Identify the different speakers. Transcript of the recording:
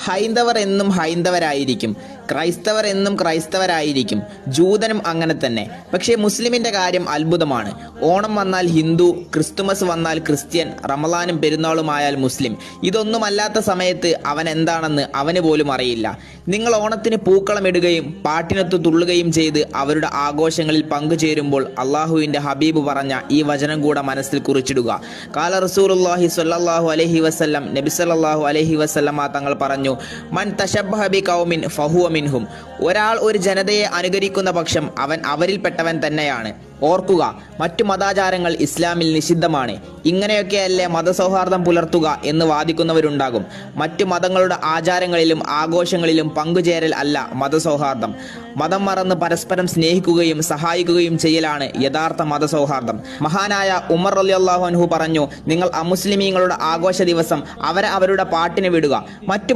Speaker 1: ഹൈന്ദവർ എന്നും ഹൈന്ദവരായിരിക്കും, ക്രൈസ്തവർ എന്നും ക്രൈസ്തവരായിരിക്കും, ജൂതനും അങ്ങനെ തന്നെ. പക്ഷേ മുസ്ലിമിൻ്റെ കാര്യം അത്ഭുതമാണ്. ഓണം വന്നാൽ ഹിന്ദു, ക്രിസ്തുമസ് വന്നാൽ ക്രിസ്ത്യൻ, റമളാനും പെരുന്നാളുമായാൽ മുസ്ലിം. ഇതൊന്നുമല്ലാത്ത സമയത്ത് അവൻ എന്താണെന്ന് അവന് പോലും അറിയില്ല. നിങ്ങൾ ഓണത്തിന് പൂക്കളമിടുകയും പാട്ടിനൊത്ത് തുള്ളുകയും ചെയ്ത് അവരുടെ ആഘോഷങ്ങളിൽ പങ്കുചേരുമ്പോൾ അള്ളാഹുവിൻ്റെ ഹബീബ് പറഞ്ഞ ഈ വചനം കൂടെ മനസ്സിൽ കുറിച്ചിടുക. കാല റസൂലുള്ളാഹി സ്വല്ലല്ലാഹു അലൈഹി വസല്ലം, നബി സല്ലല്ലാഹു അലൈഹി വസല്ലമ തങ്ങൾ പറഞ്ഞു, മൻ തശബ്ബഹ ബി ഖൗമിൻ ഫഹുവ മിൻഹും. ഒരാൾ ഒരു ജനതയെ അനുകരിക്കുന്ന പക്ഷം അവൻ അവരിൽപ്പെട്ടവൻ തന്നെയാണ്. ഓർക്കുക, മറ്റു മതാചാരങ്ങൾ ഇസ്ലാമിൽ നിഷിദ്ധമാണ്. ഇങ്ങനെയൊക്കെയല്ലേ മതസൗഹാർദ്ദം പുലർത്തുക എന്ന് വാദിക്കുന്നവരുണ്ടാകും. മറ്റു മതങ്ങളുടെ ആചാരങ്ങളിലും ആഘോഷങ്ങളിലും പങ്കുചേരൽ അല്ല മതസൗഹാർദ്ദം. മതം മറന്ന് പരസ്പരം സ്നേഹിക്കുകയും സഹായിക്കുകയും ചെയ്യലാണ് യഥാർത്ഥ മതസൗഹാർദ്ദം. മഹാനായ ഉമർ റളിയല്ലാഹു അൻഹു പറഞ്ഞു, നിങ്ങൾ അമുസ്ലിമീങ്ങളുടെ ആഘോഷ ദിവസം അവരെ അവരുടെ പാട്ടിന് വിടുക. മറ്റു